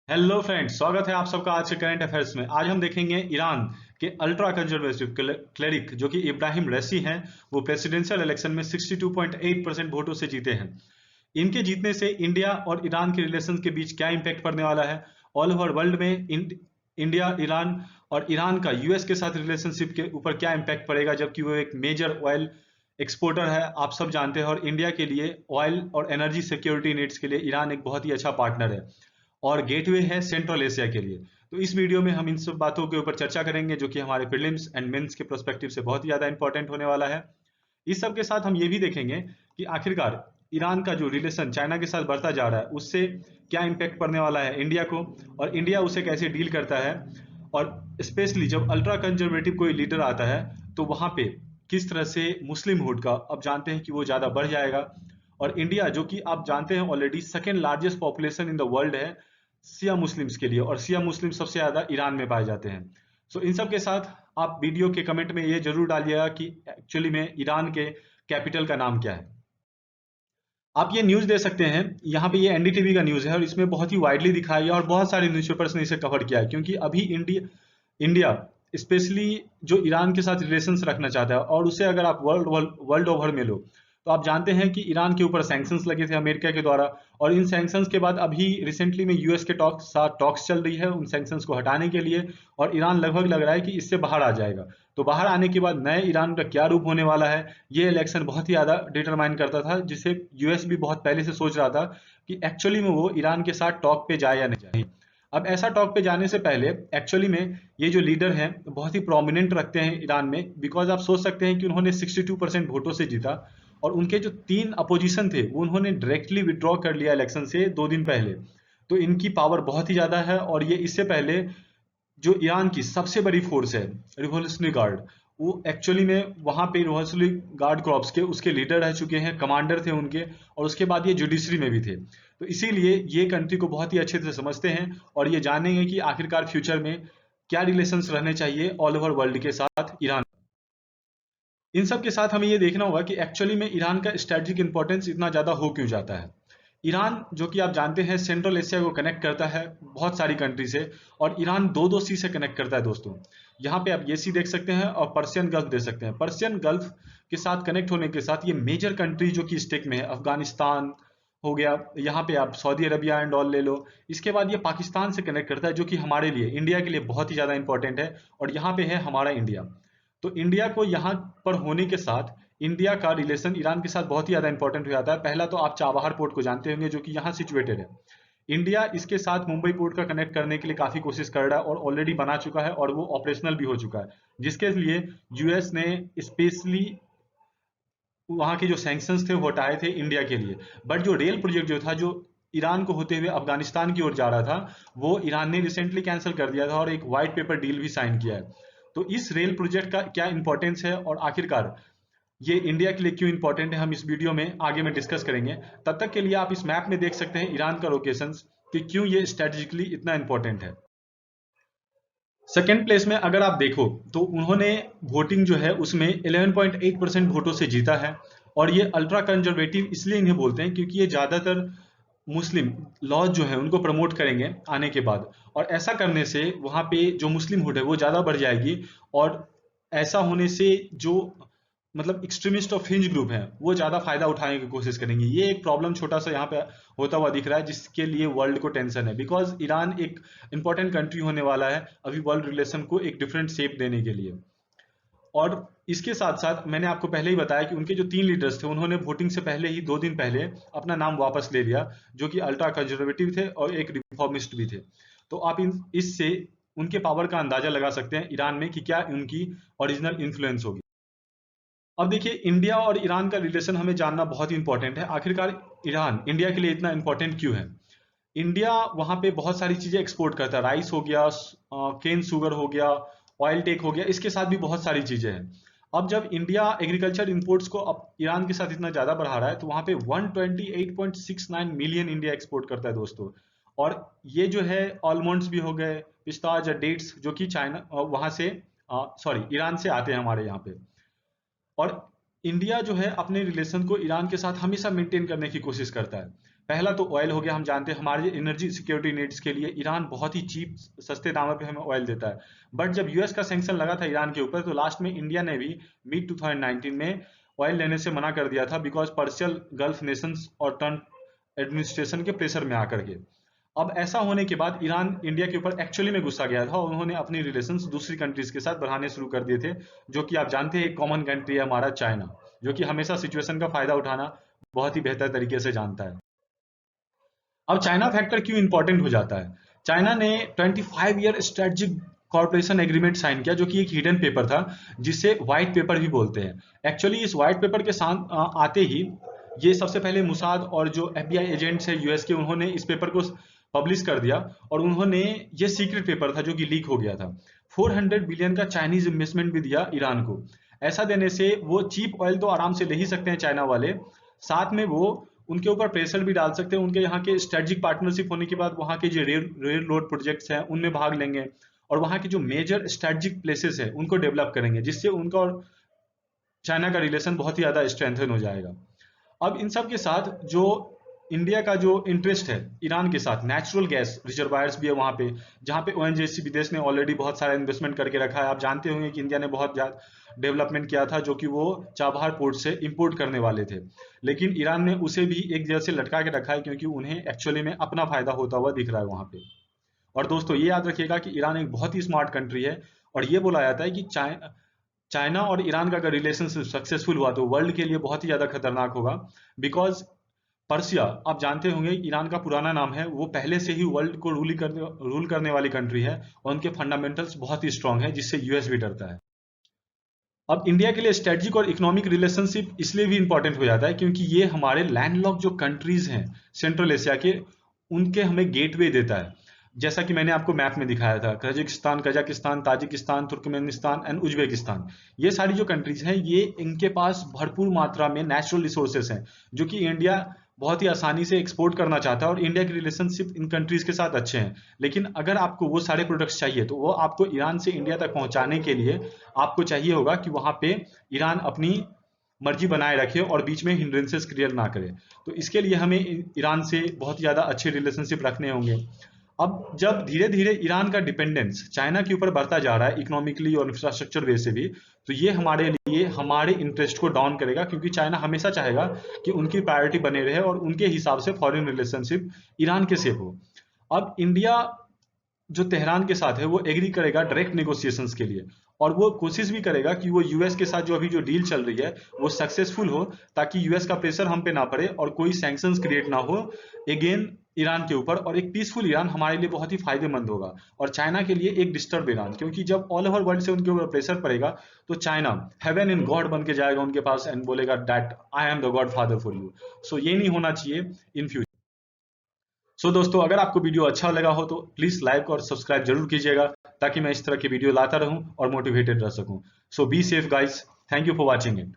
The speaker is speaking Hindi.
हेलो फ्रेंड्स, स्वागत है आप सबका आज के करंट अफेयर्स में। आज हम देखेंगे ईरान के अल्ट्रा कंजर्वेटिव क्लेरिक जो कि इब्राहिम रईसी हैं। वो प्रेसिडेंशियल इलेक्शन में 62.8% वोटों से जीते हैं। इनके जीतने से इंडिया और ईरान के रिलेशन के बीच क्या इम्पैक्ट पड़ने वाला है, ऑल ओवर वर्ल्ड में इंडिया, ईरान और ईरान का यूएस के साथ रिलेशनशिप के ऊपर क्या इम्पैक्ट पड़ेगा, जबकि वो एक मेजर ऑयल एक्सपोर्टर है, आप सब जानते हैं। और इंडिया के लिए ऑयल और एनर्जी सिक्योरिटी नीड्स के लिए ईरान एक बहुत ही अच्छा पार्टनर है और गेटवे है सेंट्रल एशिया के लिए। तो इस वीडियो में हम इन सब बातों के ऊपर चर्चा करेंगे जो कि हमारे प्रीलिम्स एंड मेंस के प्रोस्पेक्टिव से बहुत ही ज्यादा इंपॉर्टेंट होने वाला है। इस सब के साथ हम ये भी देखेंगे कि आखिरकार ईरान का जो रिलेशन चाइना के साथ बढ़ता जा रहा है उससे क्या इम्पैक्ट पड़ने वाला है इंडिया को, और इंडिया उसे कैसे डील करता है। और स्पेशली जब अल्ट्रा कंजर्वेटिव कोई लीडर आता है तो वहां पे किस तरह से मुस्लिम हुड का अब जानते हैं कि वो ज्यादा बढ़ जाएगा। और इंडिया जो कि आप जानते हैं already second largest population in the world है शिया मुस्लिम्स के लिए, और शिया मुस्लिम सबसे ज्यादा ईरान में पाए जाते हैं। सो इन सब के साथ आप वीडियो के कमेंट में ये जरूर डालिएगा कि एक्चुअली में ईरान के कैपिटल का नाम क्या है। आप ये न्यूज़ दे सकते हैं, यहाँ पे ये एनडीटीवी का न्यूज़ है और इसमें बहुत ही वाइडली दिखाया गया और बहुत सारे न्यूज़पेपर्स ने इसे कवर किया है, क्योंकि अभी इंडिया इंडिया स्पेशली जो ईरान के साथ रिलेशंस रखना चाहता है, और उसे अगर आप वर्ल्ड वर्ल्ड ओवर में लो तो आप जानते हैं कि ईरान के ऊपर सैंक्शंस लगे थे अमेरिका के द्वारा। और इन सैंक्शंस के बाद अभी रिसेंटली में यूएस के साथ टॉक्स चल रही है उन सैंक्शंस को हटाने के लिए, और ईरान लगभग लग रहा है कि इससे बाहर आ जाएगा। तो बाहर आने के बाद नए ईरान का क्या रूप होने वाला है, ये इलेक्शन बहुत ही ज़्यादा डिटरमाइन करता था, जिसे यूएस भी बहुत पहले से सोच रहा था कि एक्चुअली में वो ईरान के साथ टॉक पे जाए या नहीं जाए। अब ऐसा टॉक पे जाने से पहले एक्चुअली में ये जो लीडर हैं बहुत ही प्रोमिनेंट रखते हैं ईरान में, बिकॉज आप सोच सकते हैं कि उन्होंने 62% वोटों से जीता, और उनके जो 3 अपोजिशन थे वो उन्होंने डायरेक्टली विड्रॉ कर लिया इलेक्शन से 2 दिन पहले। तो इनकी पावर बहुत ही ज्यादा है, और ये इससे पहले जो ईरान की सबसे बड़ी फोर्स है रिवोल्यूशनरी गार्ड, वो एक्चुअली में वहां पे रिवोल्यूशनरी गार्ड क्रॉप्स के उसके लीडर रह चुके हैं, कमांडर थे उनके, और उसके बाद ये जुडिशरी में भी थे। तो इसीलिए ये कंट्री को बहुत ही अच्छे से समझते हैं और ये जानेंगे कि आखिरकार फ्यूचर में क्या रिलेशंस रहने चाहिए ऑल ओवर वर्ल्ड के साथ ईरान। इन सब के साथ हमें ये देखना होगा कि एक्चुअली में ईरान का स्ट्रेटेजिक इंपॉर्टेंस इतना ज्यादा हो क्यों जाता है। ईरान जो कि आप जानते हैं सेंट्रल एशिया को कनेक्ट करता है बहुत सारी कंट्री से, और ईरान दो दो सी से कनेक्ट करता है दोस्तों। यहाँ पे आप ये सी देख सकते हैं और पर्शियन गल्फ देख सकते हैं। पर्शियन गल्फ के साथ कनेक्ट होने के साथ ये मेजर कंट्री जो कि स्टेक में है, अफगानिस्तान हो गया, यहाँ पे आप सऊदी अरबिया एंड ऑल ले लो। इसके बाद ये पाकिस्तान से कनेक्ट करता है जो कि हमारे लिए इंडिया के लिए बहुत ही ज्यादा इंपॉर्टेंट है, और यहाँ पे है हमारा इंडिया। तो इंडिया को यहाँ पर होने के साथ इंडिया का रिलेशन ईरान के साथ बहुत ही ज्यादा इंपॉर्टेंट हो जाता है। पहला तो आप चाबहार पोर्ट को जानते होंगे जो कि यहाँ सिचुएटेड है। इंडिया इसके साथ मुंबई पोर्ट का कनेक्ट करने के लिए काफी कोशिश कर रहा है और ऑलरेडी बना चुका है और वो ऑपरेशनल भी हो चुका है, जिसके लिए यूएस ने स्पेशली वहां के जो सैंक्शंस थे वो हटाए थे इंडिया के लिए। बट जो रेल प्रोजेक्ट जो था, जो ईरान को होते हुए अफगानिस्तान की ओर जा रहा था, वो ईरान ने रिसेंटली कैंसिल कर दिया था और एक व्हाइट पेपर डील भी साइन किया है। तो इस रेल प्रोजेक्ट का क्या इंपॉर्टेंस है और आखिरकार ये इंडिया के लिए क्यों इंपॉर्टेंट है, हम इस वीडियो में आगे में डिस्कस करेंगे। तब तक के लिए आप इस मैप में देख सकते हैं ईरान का लोकेशन कि क्यों ये स्ट्रेटेजिकली इतना इंपॉर्टेंट है। सेकेंड प्लेस में अगर आप देखो तो उन्होंने वोटिंग जो है उसमें 11.8% वोटों से जीता है। और ये अल्ट्रा कंजर्वेटिव इसलिए इन्हें बोलते हैं क्योंकि ये ज्यादातर मुस्लिम लॉज जो है उनको प्रमोट करेंगे आने के बाद, और ऐसा करने से वहां पे जो मुस्लिम हुड है वो ज्यादा बढ़ जाएगी। और ऐसा होने से जो मतलब एक्सट्रीमिस्ट और फ्रिंज ग्रुप है वो ज्यादा फायदा उठाने की कोशिश करेंगे। ये एक प्रॉब्लम छोटा सा यहाँ पे होता हुआ दिख रहा है, जिसके लिए वर्ल्ड को टेंशन है, बिकॉज ईरान एक इंपॉर्टेंट कंट्री होने वाला है अभी वर्ल्ड रिलेशन को एक डिफरेंट शेप देने के लिए। और इसके साथ साथ मैंने आपको पहले ही बताया कि उनके जो 3 लीडर्स थे उन्होंने वोटिंग से पहले ही 2 दिन पहले अपना नाम वापस ले लिया, जो कि अल्ट्रा कंजर्वेटिव थे और एक रिफॉर्मिस्ट भी थे। तो आप इन इससे उनके पावर का अंदाजा लगा सकते हैं ईरान में कि क्या उनकी ओरिजिनल इन्फ्लुएंस होगी। अब देखिए इंडिया और ईरान का रिलेशन हमें जानना बहुत ही इंपॉर्टेंट है। आखिरकार ईरान इंडिया के लिए इतना इंपॉर्टेंट क्यों है। इंडिया वहां पे बहुत सारी चीजें एक्सपोर्ट करता है, राइस हो गया, केन शुगर हो गया, ऑयल टेक हो गया, इसके साथ भी बहुत सारी चीजें हैं। अब जब इंडिया एग्रीकल्चर इंपोर्ट्स को अब ईरान के साथ इतना ज्यादा बढ़ा रहा है तो वहां पे 128.69 मिलियन इंडिया एक्सपोर्ट करता है दोस्तों। और ये जो है आलमंड्स भी हो गए, पिस्ताज या डेट्स जो कि चाइना वहां से सॉरी ईरान से आते हैं हमारे यहाँ पे। और इंडिया जो है अपने रिलेशन को ईरान के साथ हमेशा मेंटेन करने की कोशिश करता है। पहला तो ऑयल हो गया, हम जानते हैं हमारे एनर्जी सिक्योरिटी नीड्स के लिए ईरान बहुत ही चीप सस्ते दामों पे हमें ऑयल देता है। बट जब यूएस का सैंक्शन लगा था ईरान के ऊपर, तो लास्ट में इंडिया ने भी मिड 2019 में ऑयल लेने से मना कर दिया था, बिकॉज पर्शियल गल्फ नेशंस और ट्रम्प एडमिनिस्ट्रेशन के प्रेशर में आकर के। अब ऐसा होने के बाद ईरान इंडिया के ऊपर एक्चुअली में गुस्सा गया था और उन्होंने अपनी रिलेशंस दूसरी कंट्रीज के साथ बढ़ाने शुरू कर दिए थे, जो कि आप जानते हैं एक कॉमन कंट्री है हमारा चाइना, जो कि हमेशा सिचुएशन का फायदा उठाना बहुत ही बेहतर तरीके से जानता है। अब चाइना फैक्टर क्यों इंपॉर्टेंट हो जाता है? चाइना ने 25 year strategic corporation agreement sign किया, जो कि एक हिडन पेपर था, जिसे व्हाइट पेपर भी बोलते हैं। एक्चुअली इस व्हाइट पेपर के साथ आते ही ये सबसे पहले मुसाद और जो एफबीआई एजेंट्स है यूएस के, उन्होंने इस पेपर को पब्लिश कर दिया और उन्होंने, ये सीक्रेट पेपर था जो कि लीक हो गया था, 400 बिलियन का चाइनीज इन्वेस्टमेंट भी दिया ईरान को। ऐसा देने से वो चीप ऑयल तो आराम से ले ही सकते हैं चाइना वाले, साथ में वो उनके ऊपर प्रेशर भी डाल सकते हैं। उनके यहाँ के स्ट्रेटेजिक पार्टनरशिप होने के बाद वहाँ के जो रेल रोड प्रोजेक्ट्स हैं उनमें भाग लेंगे और वहाँ के जो मेजर स्ट्रेटेजिक प्लेसेस है उनको डेवलप करेंगे, जिससे उनका और चाइना का रिलेशन बहुत ही ज्यादा स्ट्रेंथन हो जाएगा। अब इन सब के साथ जो इंडिया का जो इंटरेस्ट है ईरान के साथ, नेचुरल गैस रिजर्वायर्स भी है वहाँ पे, जहाँ पे ओएनजीसी विदेश ने ऑलरेडी बहुत सारा इन्वेस्टमेंट करके रखा है। आप जानते होंगे कि इंडिया ने बहुत ज्यादा डेवलपमेंट किया था, जो कि वो चाबहार पोर्ट से इंपोर्ट करने वाले थे, लेकिन ईरान ने उसे भी एक जगह से लटका के रखा है, क्योंकि उन्हें एक्चुअली में अपना फायदा होता हुआ दिख रहा है वहाँ पे। और दोस्तों ये याद रखिएगा कि ईरान एक बहुत ही स्मार्ट कंट्री है, और ये बोला जाता है कि चाइना और ईरान का अगर रिलेशनशिप सक्सेसफुल हुआ तो वर्ल्ड के लिए बहुत ही ज्यादा खतरनाक होगा। बिकॉज पर्सिया, आप जानते होंगे ईरान का पुराना नाम है, वो पहले से ही वर्ल्ड को रूल करने वाली कंट्री है और उनके फंडामेंटल्स बहुत ही स्ट्रांग है, जिससे यूएस भी डरता है। अब इंडिया के लिए स्ट्रेटेजिक और इकोनॉमिक रिलेशनशिप इसलिए भी इंपॉर्टेंट हो जाता है क्योंकि ये हमारे लैंडलॉक जो कंट्रीज हैं सेंट्रल एशिया के, उनके हमें गेटवे देता है। जैसा कि मैंने आपको मैप में दिखाया था, Kazakhstan, Tajikistan, Turkmenistan and Uzbekistan, ये सारी जो कंट्रीज हैं, ये इनके पास भरपूर मात्रा में नेचुरल रिसोर्सेस हैं, जो कि इंडिया बहुत ही आसानी से एक्सपोर्ट करना चाहता है, और इंडिया की रिलेशनशिप इन कंट्रीज के साथ अच्छे हैं। लेकिन अगर आपको वो सारे प्रोडक्ट्स चाहिए तो वो आपको ईरान से इंडिया तक पहुंचाने के लिए आपको चाहिए होगा कि वहां पे ईरान अपनी मर्जी बनाए रखे और बीच में हिंड्रेंसेस क्रिएट ना करे। तो इसके लिए हमें ईरान से बहुत ज्यादा अच्छे रिलेशनशिप रखने होंगे। अब जब धीरे धीरे ईरान का डिपेंडेंस चाइना के ऊपर बढ़ता जा रहा है इकोनॉमिकली और इंफ्रास्ट्रक्चर वे से भी, तो ये हमारे लिए हमारे इंटरेस्ट को डाउन करेगा, क्योंकि चाइना हमेशा चाहेगा कि उनकी प्रायोरिटी बने रहे और उनके हिसाब से फॉरेन रिलेशनशिप ईरान के से हो। अब इंडिया जो तेहरान के साथ है वो एग्री करेगा डायरेक्ट नेगोशिएशंस के लिए, और वो कोशिश भी करेगा कि वो यूएस के साथ जो अभी जो डील चल रही है वो सक्सेसफुल हो, ताकि यूएस का प्रेशर हम पे ना पड़े और कोई सैंक्शंस क्रिएट ना हो अगेन ईरान के ऊपर, और एक पीसफुल ईरान हमारे लिए बहुत ही फायदेमंद होगा, और चाइना के लिए एक डिस्टर्ब ईरान, क्योंकि जब ऑल ओवर वर्ल्ड से उनके ऊपर प्रेशर पड़ेगा तो चाइना हेवन इन गॉड बन के जाएगा उनके पास एंड बोलेगा that I am the godfather for you. So ये नहीं होना चाहिए इन फ्यूचर। सो दोस्तों, अगर आपको वीडियो अच्छा लगा हो तो प्लीज लाइक और सब्सक्राइब जरूर कीजिएगा, ताकि मैं इस तरह की वीडियो लाता रहूं और मोटिवेटेड रह सकूं। So be safe guys, thank you for watching it.